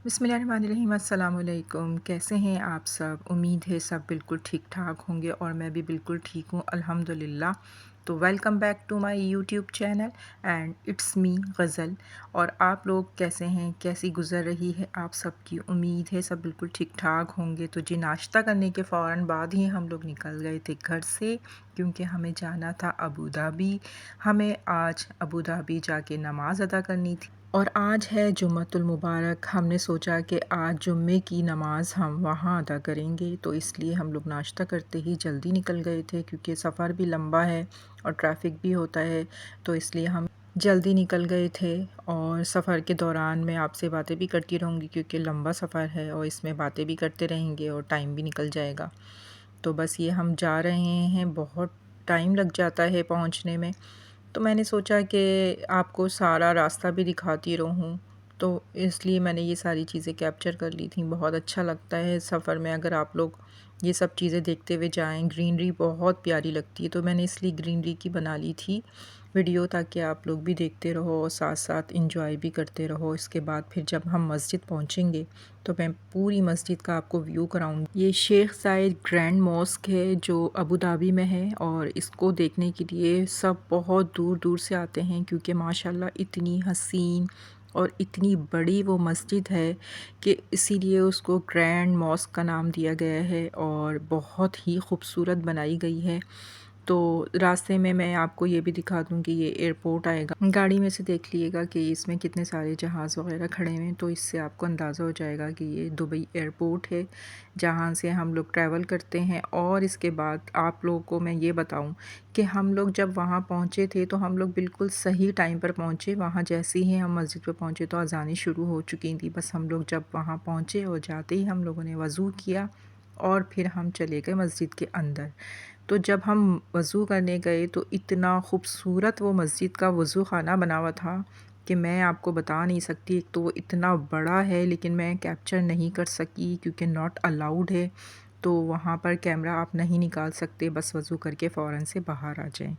बिस्मिल्लाहिर्रहमानिर्रहीम अस्सलाम वालेकुम। कैसे हैं आप सब? उम्मीद है सब बिल्कुल ठीक ठाक होंगे और मैं भी बिल्कुल ठीक हूँ अल्हम्दुलिल्लाह। तो welcome back to my YouTube channel and it's me Ghazal. और आप लोग कैसे हैं? कैसी गुज़र रही है आप सबकी? उम्मीद है सब बिल्कुल ठीक ठाक होंगे। तो जी, नाश्ता करने के फ़ौरन बाद ही हम लोग निकल गए थे घर से, क्योंकि हमें जाना था अबू धाबी। हमें आज अबू धाबी जाके नमाज़ अदा करनी थी और आज है जुम्मतुल मुबारक। हमने सोचा कि आज जुम्मे की नमाज़ हम वहाँ अदा करेंगे, तो इसलिए हम लोग नाश्ता करते ही जल्दी निकल गए थे, क्योंकि सफ़र भी लंबा है और ट्रैफिक भी होता है, तो इसलिए हम जल्दी निकल गए थे। और सफ़र के दौरान मैं आपसे बातें भी करती रहूँगी, क्योंकि लंबा सफ़र है और इसमें बातें भी करते रहेंगे और टाइम भी निकल जाएगा। तो बस ये हम जा रहे हैं, बहुत टाइम लग जाता है पहुँचने में, तो मैंने सोचा कि आपको सारा रास्ता भी दिखाती रहूँ, तो इसलिए मैंने ये सारी चीज़ें कैप्चर कर ली थी। बहुत अच्छा लगता है सफ़र में अगर आप लोग ये सब चीज़ें देखते हुए जाएं। ग्रीनरी बहुत प्यारी लगती है, तो मैंने इसलिए ग्रीनरी की बना ली थी वीडियो, ताकि आप लोग भी देखते रहो और साथ साथ इंजॉय भी करते रहो। इसके बाद फिर जब हम मस्जिद पहुंचेंगे तो मैं पूरी मस्जिद का आपको व्यू कराऊंगी। ये शेख ज़ायद ग्रैंड मॉस्क है जो अबू धाबी में है, और इसको देखने के लिए सब बहुत दूर दूर से आते हैं, क्योंकि माशाल्लाह इतनी हसीन और इतनी बड़ी वो मस्जिद है कि इसीलिए उसको ग्रैंड मॉस्क का नाम दिया गया है और बहुत ही खूबसूरत बनाई गई है। तो रास्ते में मैं आपको ये भी दिखा दूँ कि ये एयरपोर्ट आएगा। गाड़ी में से देख लीजिएगा कि इसमें कितने सारे जहाज़ वगैरह खड़े हुए हैं, तो इससे आपको अंदाज़ा हो जाएगा कि ये दुबई एयरपोर्ट है, जहाँ से हम लोग ट्रैवल करते हैं। और इसके बाद आप लोगों को मैं ये बताऊं कि हम लोग जब वहाँ पहुँचे थे तो हम लोग बिल्कुल सही टाइम पर पहुँचे। वहाँ जैसे ही हम मस्जिद पर पहुँचे तो अज़ानें शुरू हो चुकी थी। बस हम लोग जब वहाँ पहुँचे और जाते ही हम लोगों ने वज़ू किया और फिर हम चले गए मस्जिद के अंदर। तो जब हम वज़ू करने गए तो इतना ख़ूबसूरत वो मस्जिद का वज़ू ख़ाना बना हुआ था कि मैं आपको बता नहीं सकती। एक तो वो इतना बड़ा है, लेकिन मैं कैप्चर नहीं कर सकी क्योंकि नॉट अलाउड है, तो वहाँ पर कैमरा आप नहीं निकाल सकते। बस वज़ू करके फ़ौरन से बाहर आ जाएं।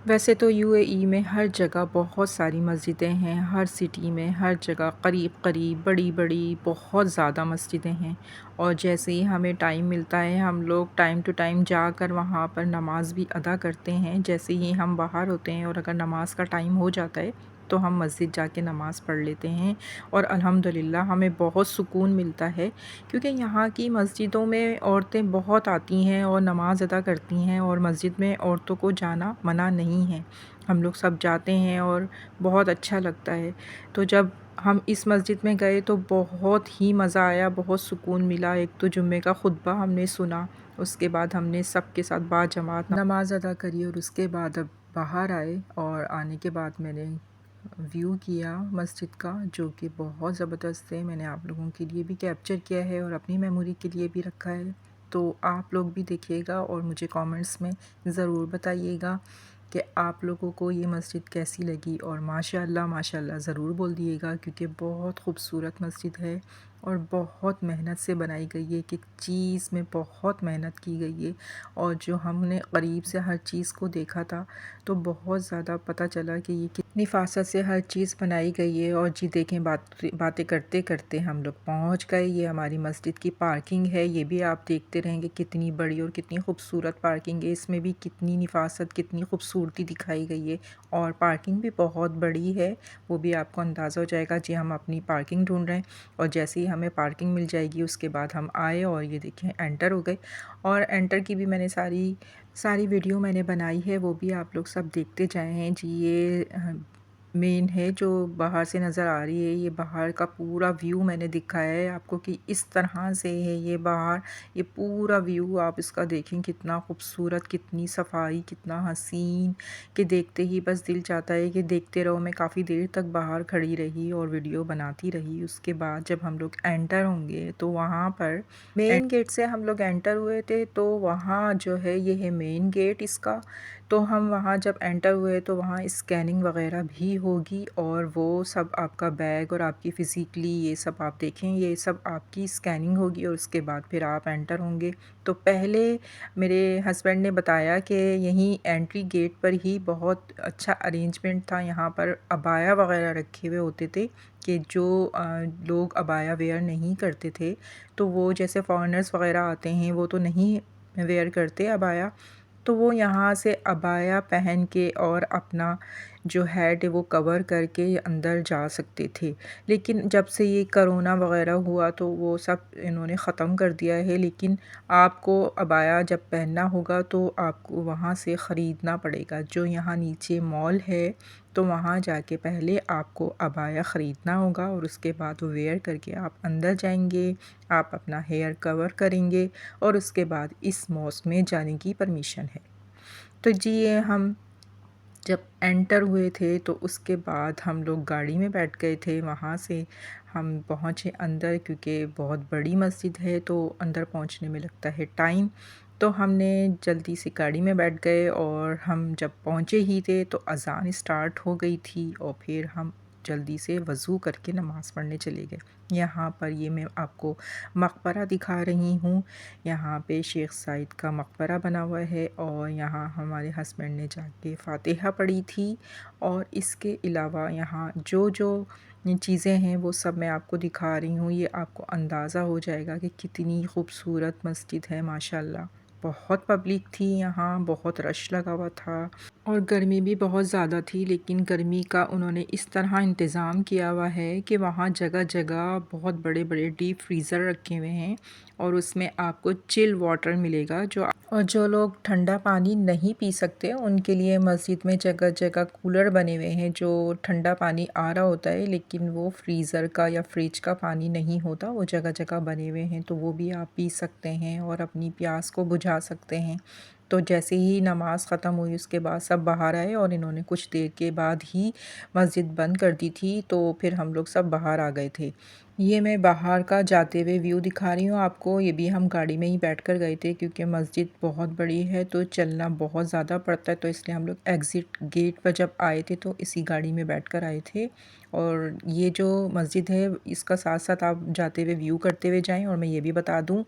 वैसे तो यूएई में हर जगह बहुत सारी मस्जिदें हैं, हर सिटी में हर जगह करीब करीब बड़ी बड़ी बहुत ज़्यादा मस्जिदें हैं। और जैसे ही हमें टाइम मिलता है हम लोग टाइम टू टाइम जाकर वहाँ पर नमाज़ भी अदा करते हैं। जैसे ही हम बाहर होते हैं और अगर नमाज़ का टाइम हो जाता है तो हम मस्जिद जाके नमाज़ पढ़ लेते हैं, और अल्हम्दुलिल्लाह हमें बहुत सुकून मिलता है, क्योंकि यहाँ की मस्जिदों में औरतें बहुत आती हैं और नमाज़ अदा करती हैं, और मस्जिद में औरतों को जाना मना नहीं है। हम लोग सब जाते हैं और बहुत अच्छा लगता है। तो जब हम इस मस्जिद में गए तो बहुत ही मज़ा आया, बहुत सुकून मिला। एक तो जुम्मे का खुतबा हमने सुना, उसके बाद हमने सब के साथ बाजमात नमाज़ अदा करी, और उसके बाद अब बाहर आए और आने के बाद मैंने व्यू किया मस्जिद का, जो कि बहुत ज़बरदस्त है। मैंने आप लोगों के लिए भी कैप्चर किया है और अपनी मेमोरी के लिए भी रखा है। तो आप लोग भी देखिएगा और मुझे कमेंट्स में ज़रूर बताइएगा कि आप लोगों को ये मस्जिद कैसी लगी, और माशाल्लाह माशाल्लाह ज़रूर बोल दिएगा, क्योंकि बहुत खूबसूरत मस्जिद है और बहुत मेहनत से बनाई गई है। कि चीज़ में बहुत मेहनत की गई है, और जो हमने करीब से हर चीज़ को देखा था तो बहुत ज़्यादा पता चला कि ये कितनी निफासत से हर चीज़ बनाई गई है। और जी देखें, बातें करते करते हम लोग पहुंच गए। ये हमारी मस्जिद की पार्किंग है, ये भी आप देखते रहेंगे कितनी बड़ी और कितनी खूबसूरत पार्किंग है। इसमें भी कितनी निफासत, कितनी खूबसूरती दिखाई गई है, और पार्किंग भी बहुत बड़ी है, वो भी आपको अंदाज़ा हो जाएगा। जी हम अपनी पार्किंग ढूंढ रहे हैं, और जैसे ही हमें पार्किंग मिल जाएगी उसके बाद हम आए और ये देखें एंटर हो गए। और एंटर की भी मैंने सारी सारी वीडियो मैंने बनाई है, वो भी आप लोग सब देखते जाए हैं। जी ये मेन है जो बाहर से नज़र आ रही है, ये बाहर का पूरा व्यू मैंने दिखाया है आपको कि इस तरह से है ये बाहर। ये पूरा व्यू आप इसका देखें, कितना खूबसूरत, कितनी सफाई, कितना हसीन, कि देखते ही बस दिल चाहता है कि देखते रहो। मैं काफ़ी देर तक बाहर खड़ी रही और वीडियो बनाती रही। उसके बाद जब हम लोग एंटर होंगे तो वहाँ पर मेन गेट से हम लोग एंटर हुए थे, तो वहाँ जो है ये है मेन गेट इसका। तो हम वहाँ जब एंटर हुए तो वहाँ स्कैनिंग वगैरह भी होगी और वो सब आपका बैग और आपकी फ़िज़िकली ये सब आप देखें, ये सब आपकी स्कैनिंग होगी और उसके बाद फिर आप एंटर होंगे। तो पहले मेरे हस्बैंड ने बताया कि यहीं एंट्री गेट पर ही बहुत अच्छा अरेंजमेंट था, यहाँ पर अबाया वगैरह रखे हुए होते थे कि जो लोग अबाया वेयर नहीं करते थे, तो वो जैसे फ़ॉरेनर्स वगैरह आते हैं वो तो नहीं वेयर करते अबाया, तो वो यहाँ से अबाया पहन के और अपना जो हेड है वो कवर करके अंदर जा सकते थे। लेकिन जब से ये कोरोना वगैरह हुआ तो वो सब इन्होंने ख़त्म कर दिया है, लेकिन आपको अबाया जब पहनना होगा तो आपको वहाँ से ख़रीदना पड़ेगा। जो यहाँ नीचे मॉल है तो वहाँ जाके पहले आपको अबाया ख़रीदना होगा और उसके बाद वो वेयर करके आप अंदर जाएंगे, आप अपना हेयर कवर करेंगे और उसके बाद इस मॉस्क में जाने की परमिशन है। तो जी ये हम जब एंटर हुए थे तो उसके बाद हम लोग गाड़ी में बैठ गए थे, वहाँ से हम पहुँचे अंदर क्योंकि बहुत बड़ी मस्जिद है तो अंदर पहुँचने में लगता है टाइम। तो हमने जल्दी से गाड़ी में बैठ गए और हम जब पहुँचे ही थे तो अज़ान स्टार्ट हो गई थी और फिर हम जल्दी से वज़ू करके नमाज़ पढ़ने चले गए। यहाँ पर ये मैं आपको मकबरा दिखा रही हूँ। यहाँ पे शेख साइद का मकबरा बना हुआ है और यहाँ हमारे हस्बैंड ने जाके फ़ातिहा पढ़ी थी। और इसके अलावा यहाँ जो जो चीज़ें हैं वो सब मैं आपको दिखा रही हूँ, ये आपको अंदाज़ा हो जाएगा कि कितनी खूबसूरत मस्जिद है माशाल्लाह। बहुत पब्लिक थी यहाँ, बहुत रश लगा हुआ था और गर्मी भी बहुत ज़्यादा थी, लेकिन गर्मी का उन्होंने इस तरह इंतज़ाम किया हुआ है कि वहाँ जगह जगह बहुत बड़े बड़े डीप फ्रीज़र रखे हुए हैं और उसमें आपको चिल वाटर मिलेगा। जो लोग ठंडा पानी नहीं पी सकते उनके लिए मस्जिद में जगह जगह कूलर बने हुए हैं जो ठंडा पानी आ रहा होता है, लेकिन वो फ्रीज़र का या फ्रिज का पानी नहीं होता, वो जगह जगह बने हुए हैं, तो वो भी आप पी सकते हैं और अपनी प्यास को बुझा सकते हैं। तो जैसे ही नमाज़ ख़त्म हुई उसके बाद सब बाहर आए और इन्होंने कुछ देर के बाद ही मस्जिद बंद कर दी थी, तो फिर हम लोग सब बाहर आ गए थे। ये मैं बाहर का जाते हुए व्यू दिखा रही हूँ आपको। ये भी हम गाड़ी में ही बैठकर गए थे क्योंकि मस्जिद बहुत बड़ी है तो चलना बहुत ज़्यादा पड़ता है, तो इसलिए हम लोग एग्ज़िट गेट पर जब आए थे तो इसी गाड़ी में बैठकर आए थे। और ये जो मस्जिद है इसका साथ साथ आप जाते हुए व्यू करते हुए जाएं। और मैं ये भी बता दूं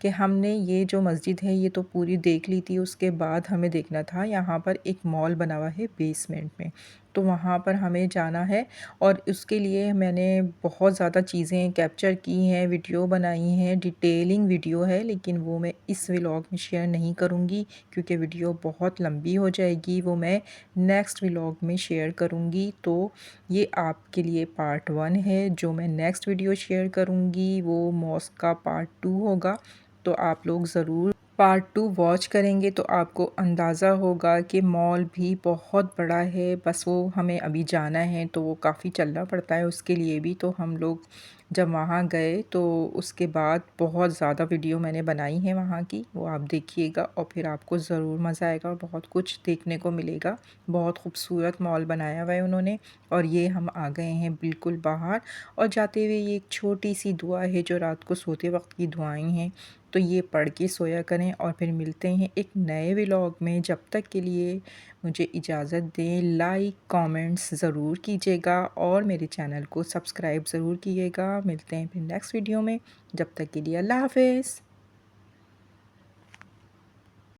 कि हमने ये जो मस्जिद है ये तो पूरी देख ली थी, उसके बाद हमें देखना था यहाँ पर एक मॉल बना हुआ है बेसमेंट में, तो वहाँ पर हमें जाना है। और उसके लिए मैंने बहुत ज़्यादा चीज़ें कैप्चर की हैं, वीडियो बनाई हैं, डिटेलिंग वीडियो है, लेकिन वो मैं इस व्लॉग में शेयर नहीं करूँगी क्योंकि वीडियो बहुत लंबी हो जाएगी, वो मैं नेक्स्ट व्लॉग में शेयर करूँगी। तो ये आपके लिए पार्ट 1 है, जो मैं नेक्स्ट वीडियो शेयर करूँगी वो मॉस्क का पार्ट 2 होगा। तो आप लोग ज़रूर पार्ट 2 वॉच करेंगे तो आपको अंदाज़ा होगा कि मॉल भी बहुत बड़ा है, बस वो हमें अभी जाना है तो वो काफ़ी चलना पड़ता है उसके लिए भी। तो हम लोग जब वहाँ गए तो उसके बाद बहुत ज़्यादा वीडियो मैंने बनाई है वहाँ की, वो आप देखिएगा और फिर आपको ज़रूर मज़ा आएगा और बहुत कुछ देखने को मिलेगा। बहुत खूबसूरत मॉल बनाया हुआ है उन्होंने। और ये हम आ गए हैं बिल्कुल बाहर, और जाते हुए ये एक छोटी सी दुआ है जो रात को सोते वक्त की दुआएं हैं, तो ये पढ़ के सोया करें। और फिर मिलते हैं एक नए व्लॉग में, जब तक के लिए मुझे इजाज़त दें। लाइक कमेंट्स ज़रूर कीजिएगा और मेरे चैनल को सब्सक्राइब ज़रूर कीजिएगा। मिलते हैं फिर नेक्स्ट वीडियो में, जब तक के लिए अल्लाह हाफ़िज़।